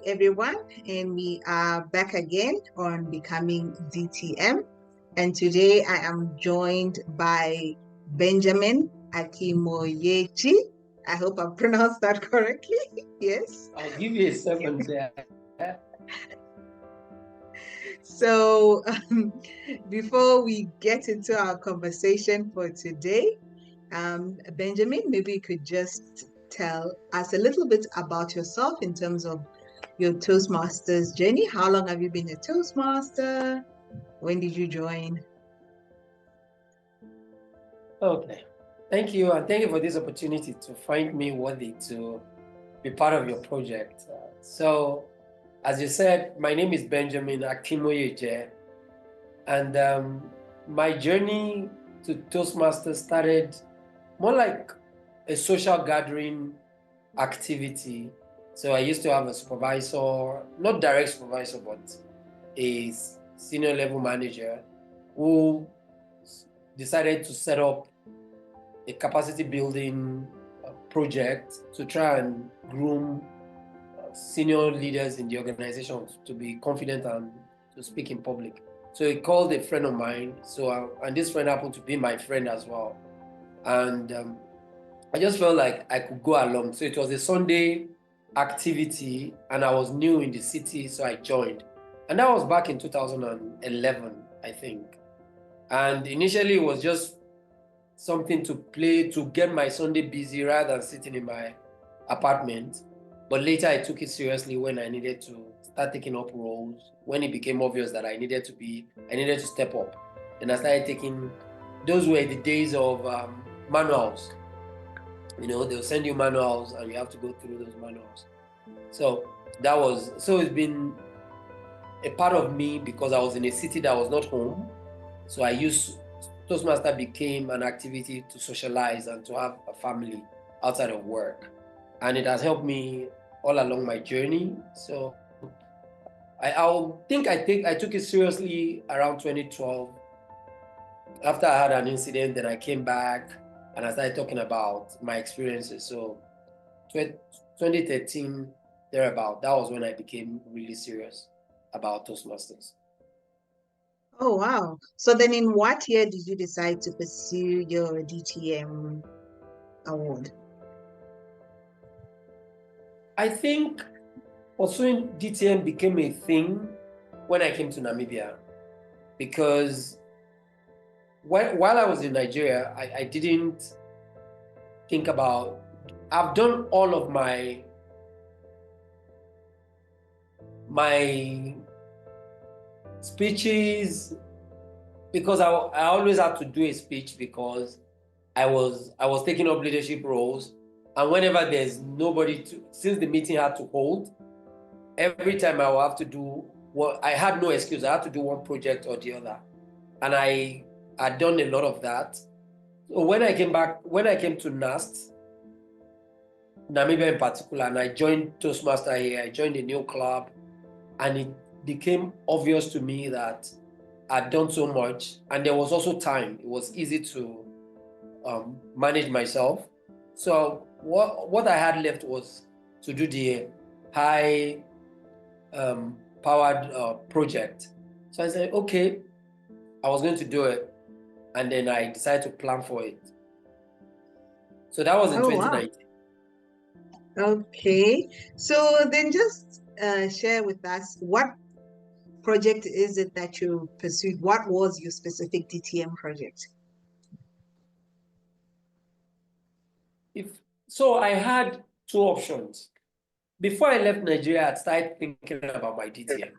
everyone, and we are back again on Becoming DTM. And today I am joined by Benjamin Akinmoyeje. I hope I pronounced that correctly. Yes. I'll give you a second there. So, before we get into our conversation for today, Benjamin, maybe you could just tell us a little bit about yourself in terms of your Toastmasters journey. How long have you been a Toastmaster? When did you join? Okay. Thank you, and thank you for this opportunity to find me worthy to be part of your project. So, as you said, my name is Benjamin Akinmoyeje, and my journey to Toastmasters started more like a social gathering activity. So I used to have a supervisor, not direct supervisor, but a senior level manager who decided to set up a capacity building project to try and groom senior leaders in the organization to be confident and to speak in public. So he called a friend of mine. And this friend happened to be my friend as well. And I just felt like I could go along. So it was a Sunday activity, and I was new in the city, so I joined. And that was back in 2011, I think. And initially, it was just something to play to get my Sunday busy rather than sitting in my apartment. But later, I took it seriously when I needed to start taking up roles, when it became obvious that I needed to step up. And I started taking, those were the days of manuals. They'll send you manuals and you have to go through those manuals. So it's been a part of me because I was in a city that was not home. So Toastmaster became an activity to socialize and to have a family outside of work. And it has helped me all along my journey. So I took it seriously around 2012. After I had an incident, then I came back and I started talking about my experiences. So 2013, thereabout, that was when I became really serious about Toastmasters. Oh, wow. So then in what year did you decide to pursue your DTM award? I think pursuing DTM became a thing when I came to Namibia, because while I was in Nigeria, I didn't think about, I've done all of my speeches, because I always had to do a speech because I was taking up leadership roles, and whenever there's nobody since the meeting had to hold, every time I will have to do I had no excuse. I had to do one project or the other, and I had done a lot of that. So when I came to NAST, Namibia in particular, and I joined Toastmaster here, I joined a new club, and it became obvious to me that I'd done so much, and there was also time. It was easy to manage myself. So what I had left was to do the high powered project. So I said, okay, I was going to do it, and then I decided to plan for it. So that was in 2019. Wow. Okay, so then just share with us, what project is it that you pursued? What was your specific DTM project? So I had two options. Before I left Nigeria, I started thinking about my DTM.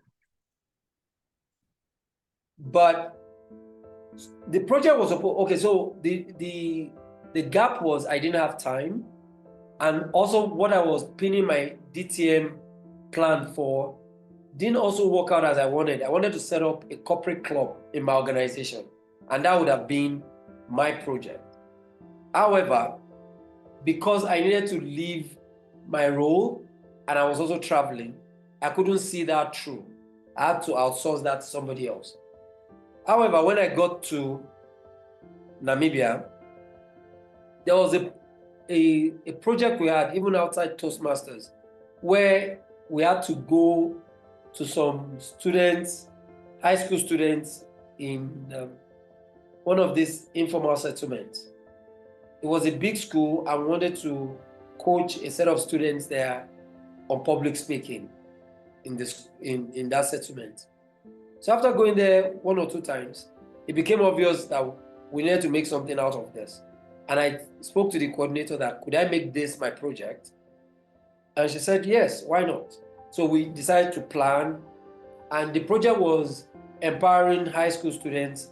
But the project was okay. So the gap was I didn't have time, and also what I was pinning my DTM plan for didn't also work out as I wanted. I wanted to set up a corporate club in my organization, and that would have been my project. However, because I needed to leave my role and I was also traveling, I couldn't see that through. I had to outsource that to somebody else. However, when I got to Namibia, there was a project we had, even outside Toastmasters, where we had to go to some students, high school students in one of these informal settlements. It was a big school. I wanted to coach a set of students there on public speaking in that settlement. So after going there 1 or 2 times, it became obvious that we needed to make something out of this. And I spoke to the coordinator that, could I make this my project? And she said, yes, why not? So we decided to plan, and the project was empowering high school students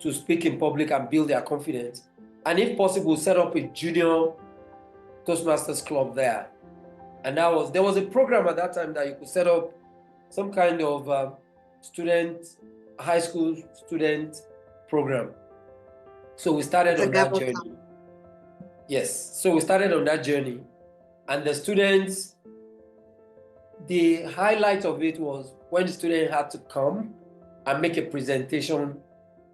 to speak in public and build their confidence. And if possible, set up a junior Toastmasters club there. And there was a program at that time that you could set up some kind of high school student program. So we started on that journey. Yes, so we started on that journey. And the students, the highlight of it was when the student had to come and make a presentation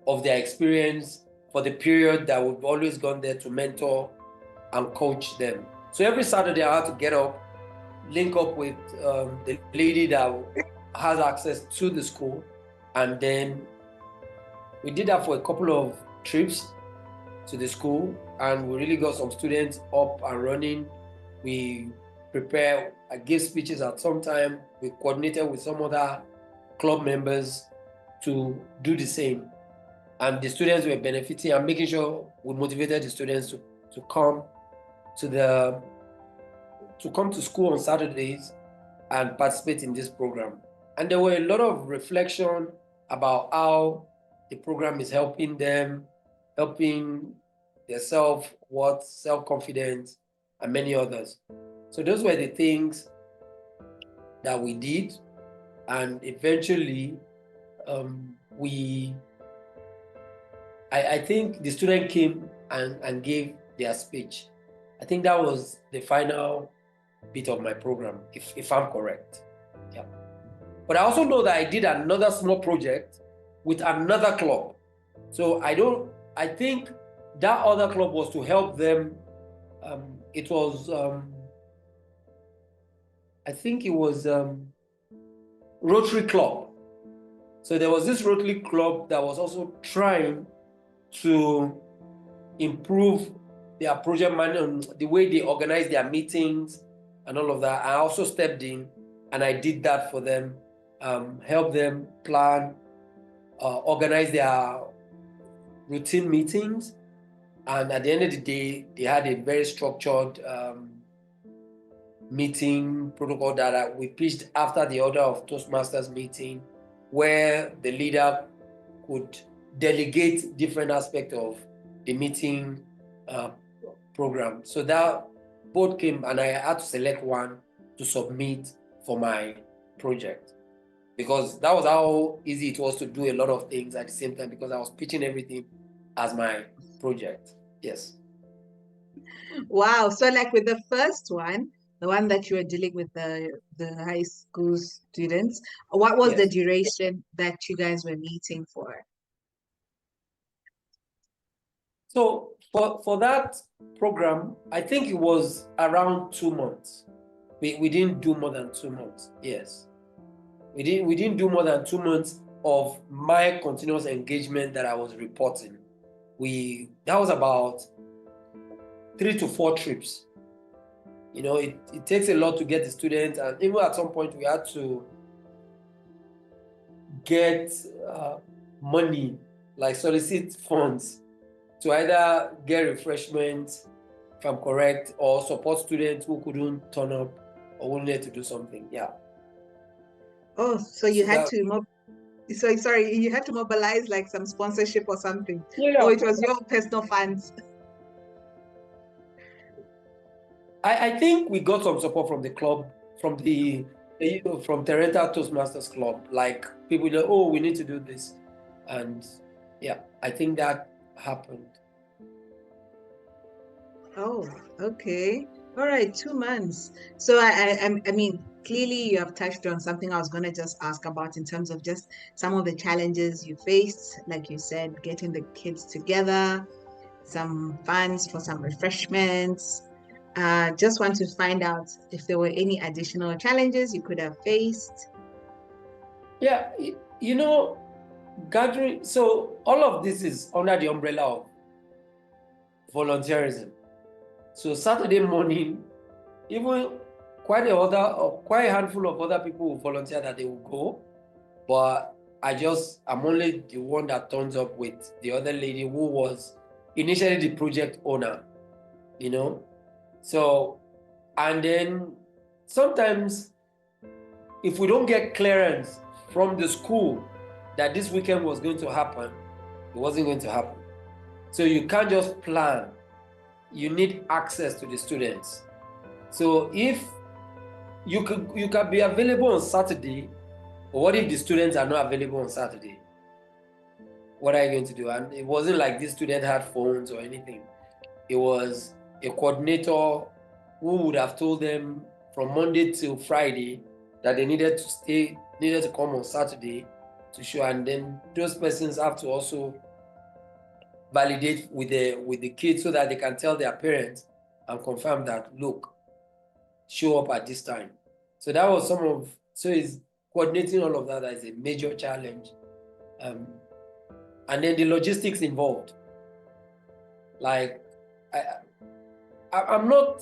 of their experience for the period that we've always gone there to mentor and coach them. So every Saturday I had to get up, link up with the lady that has access to the school, and then we did that for a couple of trips to the school, and we really got some students up and running. We I gave speeches at some time. We coordinated with some other club members to do the same, and the students were benefiting and making sure we motivated the students to come to school on Saturdays and participate in this program. And there were a lot of reflection about how the program is helping them, helping their self-worth, self-confidence, and many others. So those were the things that we did. And eventually, I think the student came and gave their speech. I think that was the final bit of my program, if I'm correct. Yeah. But I also know that I did another small project with another club. So I think that other club was to help them. It was, I think it was Rotary Club. So there was this Rotary Club that was also trying to improve their project management, the way they organize their meetings and all of that. I also stepped in and I did that for them, help them plan, organize their routine meetings. And at the end of the day, they had a very structured meeting protocol that we pitched after the order of Toastmasters meeting, where the leader could delegate different aspects of the meeting program. So that both came, and I had to select one to submit for my project, because that was how easy it was to do a lot of things at the same time, because I was pitching everything as my project. Yes. Wow. So like with the first one, the one that you were dealing with the high school students, what was the duration that you guys were meeting for? So for that program, I think it was around 2 months. We didn't do more than 2 months. Yes. We didn't do more than 2 months of my continuous engagement that I was reporting. That was about 3 to 4 trips. You know, it takes a lot to get the students, and even at some point we had to get money, like solicit funds, to either get refreshments, if I'm correct, or support students who couldn't turn up or who needed to do something. Yeah. Oh, so you had to you had to mobilize like some sponsorship or something. Yeah. Or it was your personal funds? I think we got some support from the club, from Terenta Toastmasters Club. Like people know, oh, we need to do this. And yeah, I think that happened. Oh, okay. All right, 2 months. So I mean, clearly you have touched on something I was going to just ask about in terms of just some of the challenges you faced, like you said, getting the kids together, some funds for some refreshments. Just want to find out if there were any additional challenges you could have faced. Yeah, you know, gathering. So all of this is under the umbrella of volunteerism. So Saturday morning, even quite a handful of other people will volunteer that they will go, but I'm only the one that turns up with the other lady who was initially the project owner, you know. So, and then sometimes if we don't get clearance from the school that this weekend was going to happen, it wasn't going to happen. So you can't just plan. You need access to the students. So if you can be available on Saturday, but what if the students are not available on Saturday? What are you going to do? And it wasn't like this student had phones or anything. It was a coordinator who would have told them from Monday till Friday that they needed to come on Saturday to show, and then those persons have to also validate with the kids so that they can tell their parents and confirm that, look, show up at this time. So that was so it's coordinating all of that is a major challenge. And then the logistics involved. Like, I'm not,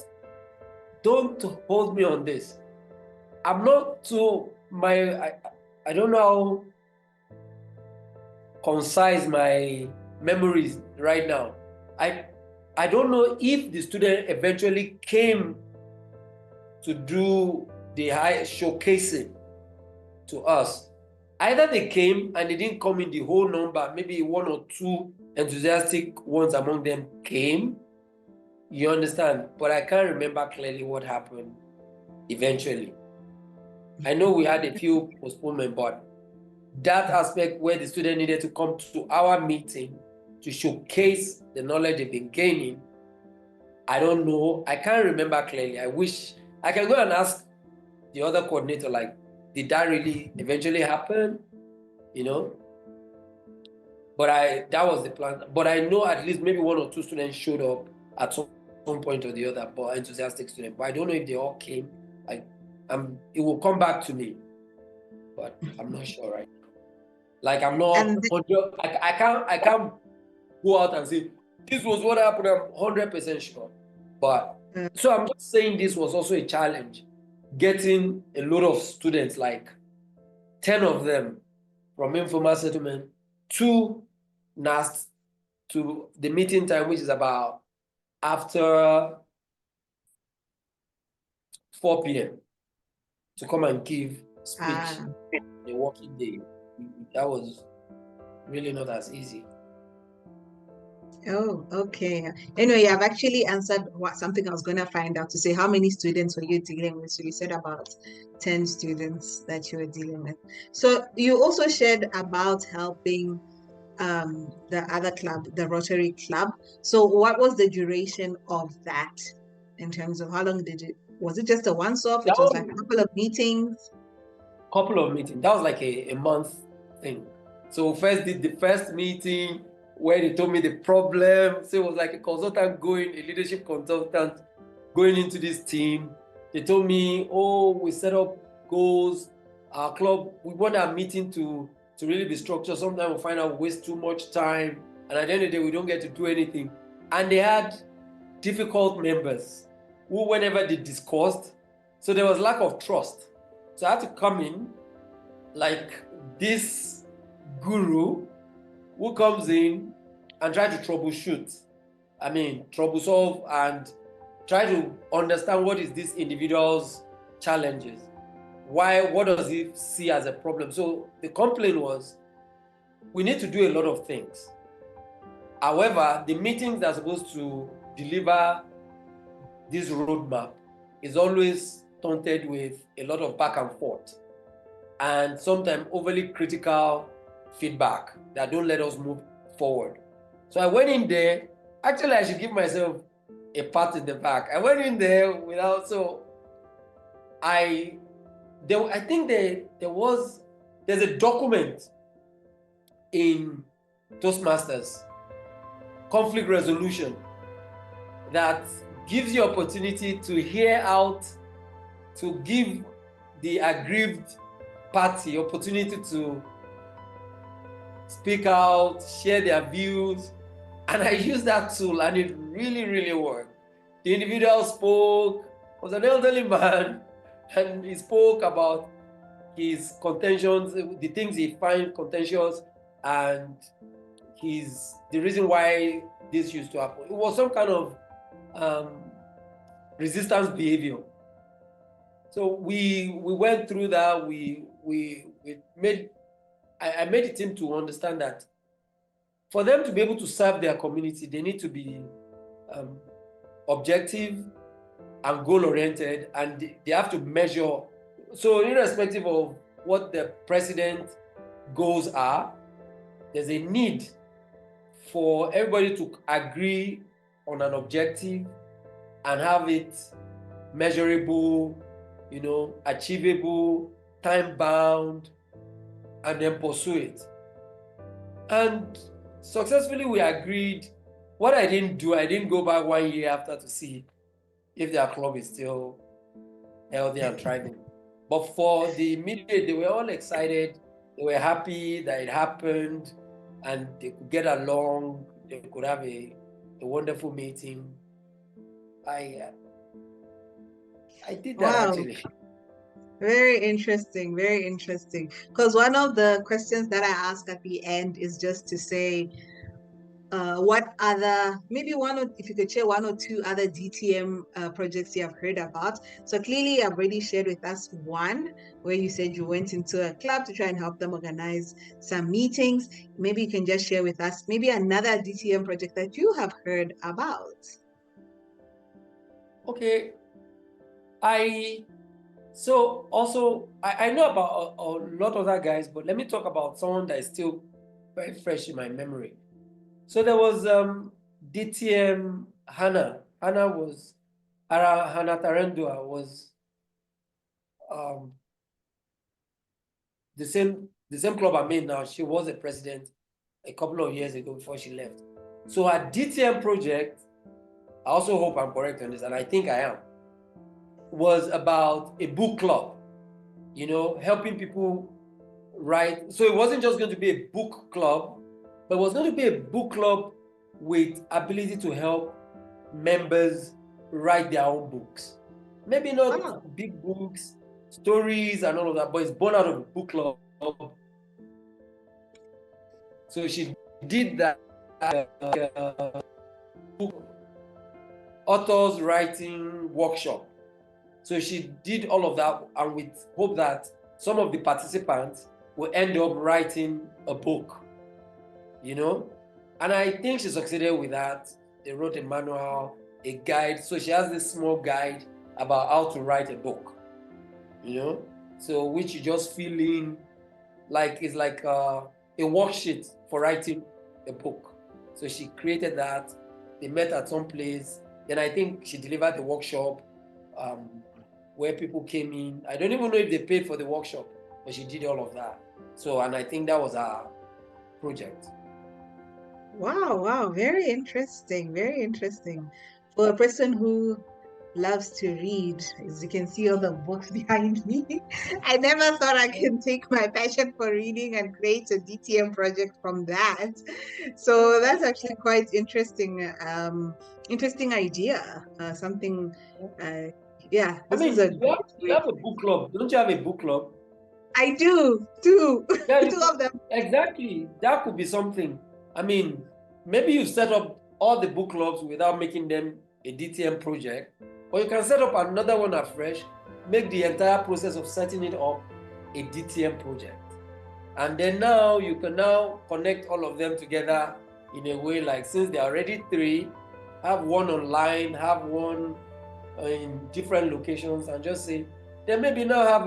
don't hold me on this. I'm not I don't know how concise my memories right now. I don't know if the student eventually came to do the high showcasing to us. Either they came and they didn't come in the whole number, maybe one or two enthusiastic ones among them came. You understand? But I can't remember clearly what happened eventually. I know we had a few postponements, but that aspect where the student needed to come to our meeting to showcase the knowledge they've been gaining, I don't know. I can't remember clearly. I wish I can go and ask the other coordinator, like, did that really eventually happen? You know? But that was the plan. But I know at least maybe one or two students showed up at some point or the other, but enthusiastic students. But I don't know if they all came. It will come back to me, but I'm not sure right now. Like, I'm not. I can't go out and say this was what happened. I'm 100% sure. But so I'm just saying this was also a challenge, getting a lot of students, like 10 of them from informal settlement to NAST to the meeting time, which is about after 4 p.m. to come and give speech a working day. That was really not as easy. Oh, okay. Anyway, I've actually answered something I was going to find out to say how many students were you dealing with? So you said about 10 students that you were dealing with. So you also shared about helping the other club, the Rotary Club. So what was the duration of that in terms of how long was it just a once-off? It was like a couple of meetings? Couple of meetings. That was like a month thing. So first did the first meeting where they told me the problem. So it was like a leadership consultant going into this team. They told me, oh, we set up goals. Our club, we want our meeting to really be structured. Sometimes we find out we waste too much time. And at the end of the day, we don't get to do anything. And they had difficult members who, whenever they discussed, so there was lack of trust. So I had to come in like this guru who comes in and try to troubleshoot. I mean, trouble solve and try to understand what is this individual's challenges. What does he see as a problem? So the complaint was, we need to do a lot of things. However, the meetings that are supposed to deliver this roadmap is always taunted with a lot of back and forth and sometimes overly critical feedback that don't let us move forward. So I went in there. Actually, I should give myself a pat in the back. I went in there without, so I think there's a document in Toastmasters, conflict resolution, that gives you opportunity to hear out, to give the aggrieved party opportunity to speak out, share their views. And I used that tool and it really, really worked. The individual spoke, was an elderly man, and he spoke about his contentions, the things he finds contentious, and the reason why this used to happen. It was some kind of resistance behavior. So we went through that. I made the team to understand that for them to be able to serve their community, they need to be objective and goal-oriented, and they have to measure. So irrespective of what the president's goals are, there's a need for everybody to agree on an objective and have it measurable, achievable, time-bound, and then pursue it. And successfully we agreed. What I didn't do, I didn't go back 1 year after to see if their club is still healthy and thriving. But for the immediate, they were all excited. They were happy that it happened and they could get along. They could have a wonderful meeting. I did that actually. Very interesting, very interesting. Because one of the questions that I ask at the end is just to say, what other, maybe if you could share one or two other DTM projects you have heard about. So clearly you've already shared with us one where you said you went into a club to try and help them organize some meetings. Maybe you can just share with us maybe another DTM project that you have heard about. Okay. So also, I know about a lot of other guys, but let me talk about someone that is still very fresh in my memory. So there was DTM Hannah. Hannah Tarendua was the same club I'm in now. She was a president a couple of years ago before she left. So her DTM project, I also hope I'm correct on this, and I think I am, was about a book club, helping people write. So it wasn't just going to be a book club, but it was going to be a book club with ability to help members write their own books. Maybe not big books, stories and all of that, but it's born out of a book club. So she did that authors writing workshop. So she did all of that, and with hope that some of the participants will end up writing a book, And I think she succeeded with that. They wrote a manual, a guide. So she has this small guide about how to write a book, So which you just fill in, it's like a worksheet for writing a book. So she created that. They met at some place. Then I think she delivered the workshop where people came in. I don't even know if they paid for the workshop, but she did all of that. So, and I think that was our project. Wow, very interesting, very interesting. For a person who loves to read, as you can see all the books behind me, I never thought I can take my passion for reading and create a DTM project from that. So that's actually quite interesting. Interesting idea. Something. Yeah, this is a. You have a book club. Don't you have a book club? I do too. Yeah, two of them. Exactly. That could be something. I mean, maybe you set up all the book clubs without making them a DTM project, or you can set up another one afresh, make the entire process of setting it up a DTM project. And then now you can now connect all of them together in a way like, since there are already 3, have one online, have one in different locations, and just say, then maybe now have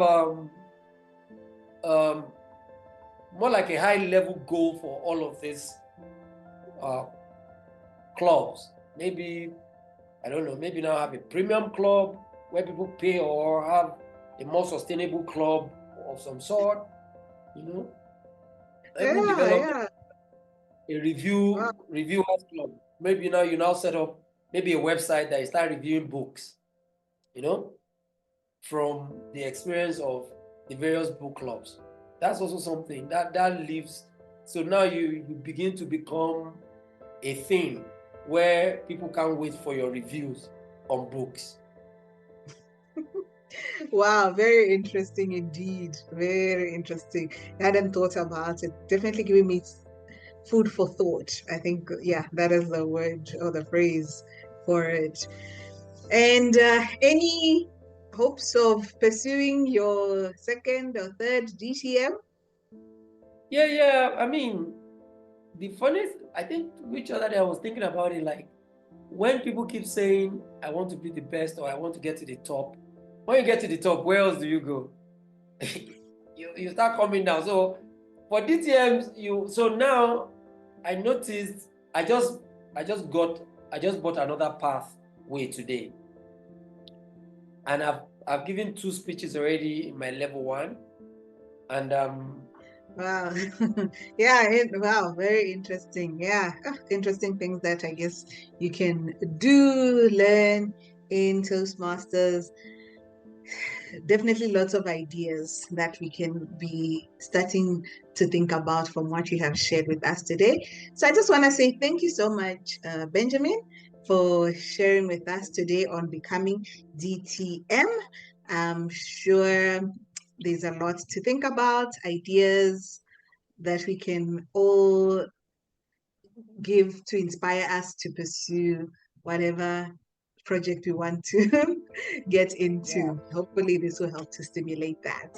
more like a high-level goal for all of these clubs. Maybe, I don't know, maybe now have a premium club where people pay, or have a more sustainable club of some sort, Even develop a review house club. Maybe now you set up maybe a website that you start reviewing books, you know, from the experience of the various book clubs. That's also something that lives. So now you begin to become a thing where people can't wait for your reviews on books. Wow, very interesting indeed. Very interesting. I hadn't thought about it. Definitely giving me food for thought. I think, yeah, that is the word or the phrase for it. And any hopes of pursuing your second or third DTM? Yeah. I mean, the funniest, I think, which other day I was thinking about it, like when people keep saying, I want to be the best or I want to get to the top, when you get to the top, where else do you go? you start coming down. So for DTMs, so now I noticed I just bought another pathway today. And I've given 2 speeches already in my level 1. And Wow. Yeah, wow, very interesting. Yeah, interesting things that I guess you can do, learn in Toastmasters. Definitely lots of ideas that we can be starting to think about from what you have shared with us today. So I just want to say thank you so much, Benjamin, for sharing with us today on Becoming DTM. I'm sure there's a lot to think about, ideas that we can all give to inspire us to pursue whatever project we want to get yeah, into. Hopefully, this will help to stimulate that.